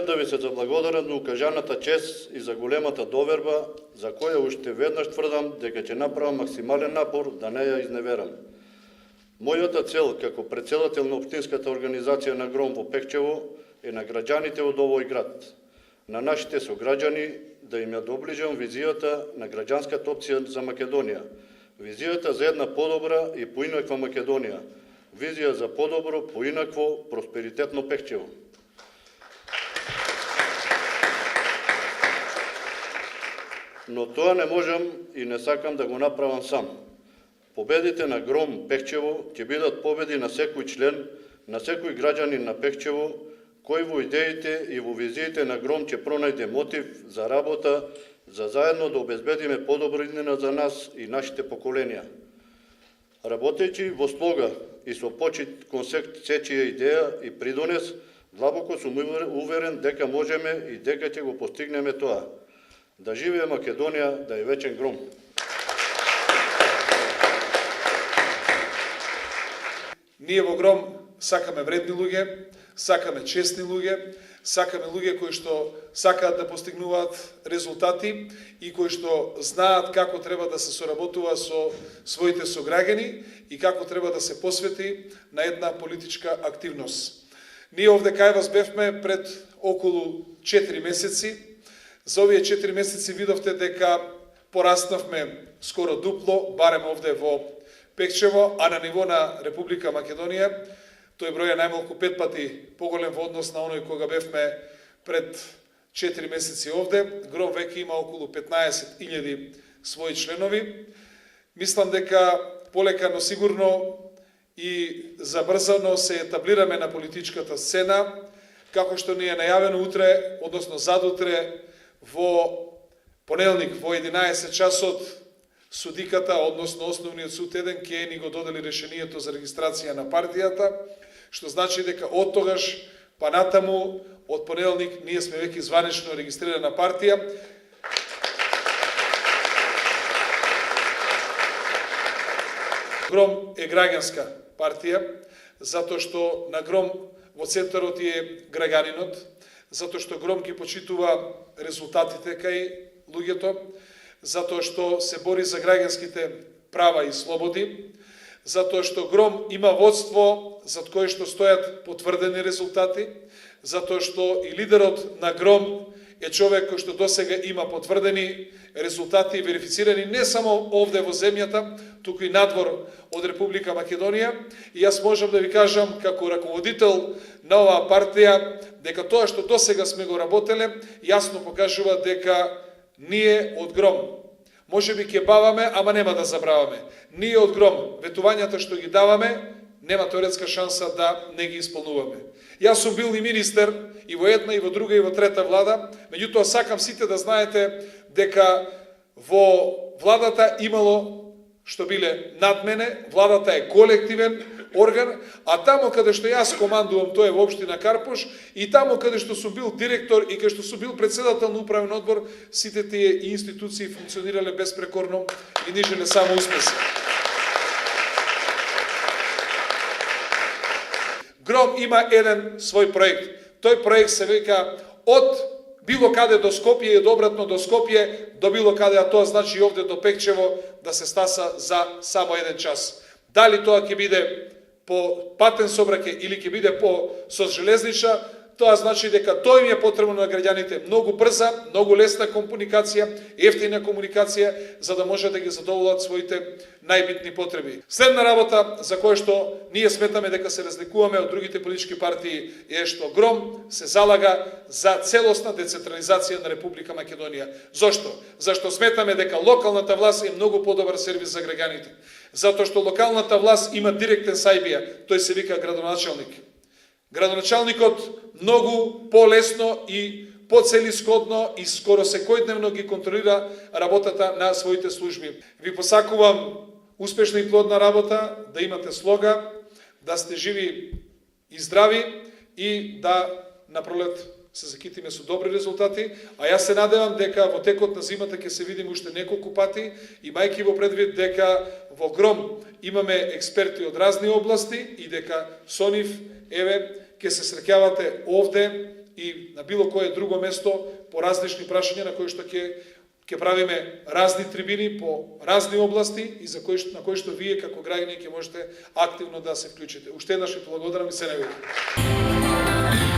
сакам да ви се заблагодарам на укажаната чест и за големата доверба, за која уште веднаш тврдам дека ќе направам максимален напор да не ја изневерам. Мојата цел како председател на Општинската организација на ГРОМ во Пекчево е на граѓаните од овој град, на нашите сограѓани, да им ја доближам визијата на граѓанската опција за Македонија, визијата за една подобра и поинаква Македонија, визија за подобро, поинакво, просперитетно Пекчево. Но тоа не можам и не сакам да го направам сам. Победите на ГРОМ Пекчево ќе бидат победи на секој член, на секој граѓанин на Пекчево, кој во идеите и во визиите на ГРОМ ќе пронајде мотив за работа, за заедно да обезбедиме подобра иднина за нас и нашите поколенија. Работејќи во слога и со почит кон сечија идеја и придонес, длабоко сум уверен дека можеме и дека ќе го постигнеме тоа. Да живее Македонија, да е вечен ГРОМ. Ние во ГРОМ сакаме вредни луѓе, сакаме честни луѓе, сакаме луѓе кои што сакаат да постигнуваат резултати и кои што знаат како треба да се соработува со своите сограѓани и како треба да се посвети на една политичка активност. Ние овде кај вас бевме пред околу 4 месеци. За овие 4 месеци видовте дека пораснавме скоро дупло, барем овде во Пекчево, а на ниво на Република Македонија тој број е најмалку 5 пати поголем во однос на оној кога бевме пред 4 месеци овде. ГРОМ веќе има околу 15.000 своји членови. Мислам дека полека, но сигурно и забрзано се етаблираме на политичката сцена, како што ни е најавено утре, односно задутре, во понеделник во 11 часот судиката, односно Основниот суд 1 ќе ни го додели решението за регистрација на партијата, што значи дека од тогаш па натаму од понеделник ние сме веќе званично регистрирана партија. ГРОМ е граѓанска партија, затоа што на ГРОМ во центарот е граѓанинот, затоа што ГРОМ ги почитува резултатите кај луѓето, затоа што се бори за граѓанските права и слободи, затоа што ГРОМ има водство зад кое што стојат потврдени резултати, затоа што и лидерот на ГРОМ е човек кој што досега има потврдени резултати и верифицирани не само овде во земјата, туку и надвор од Република Македонија. И јас можам да ви кажам како раководител на оваа партија дека тоа што досега сме го работеле јасно покажува дека ние од ГРОМ можеби ќе баваме, ама нема да забраваме. Ние од ГРОМ ветувањата што ги даваме нема теоретска шанса да не ги исполнуваме. Јас сум бил и министер и во една, и во друга, и во трета влада, меѓутоа сакам сите да знаете дека во владата имало што биле над мене, владата е колективен орган, а тамо каде што јас командувам, тоа е во општина Карпош, и тамо каде што сум бил директор и каде што сум бил председател на управен одбор, сите тие институции функционирале безпрекорно и нижеле само успеси. ГРОМ има еден свој проект. Тој проект се вика од било каде до Скопје и обратно до Скопје, до било каде, а тоа значи овде до Пекчево, да се стаса за само 1 час. Дали тоа ќе биде по патен сообраќај или ќе биде со железнична, тоа значи дека тоа им е потребно на граѓаните, многу брза, многу лесна комуникација, ефтина комуникација, за да може да ги задоволат своите најбитни потреби. Следна работа за која што ние сметаме дека се разликуваме од другите политички партии е што ГРОМ се залага за целосна децентрализација на Република Македонија. Зошто? Зашто сметаме дека локалната власт е многу подобар сервис за граѓаните. Затоа што локалната власт има директен сајбија, тој се вика градоначалник. Градоначалникот многу полесно и поцелисходно и скоро секојдневно ги контролира работата на своите служби. Ви посакувам успешна и плодна работа, да имате слога, да сте живи и здрави и да на пролет се закитиме со добри резултати, а јас се надевам дека во текот на зимата ќе се видиме уште неколку пати, имајќи во предвид дека во ГРОМ имаме експерти од разни области и дека со нив, еве, ќе се среќавате овде и на било кое друго место по различни прашања на кои што ќе правиме разни трибини по разни области и на кои што вие како граѓани ќе можете активно да се вклучите. Уште еднаш ви благодарам и се не видим.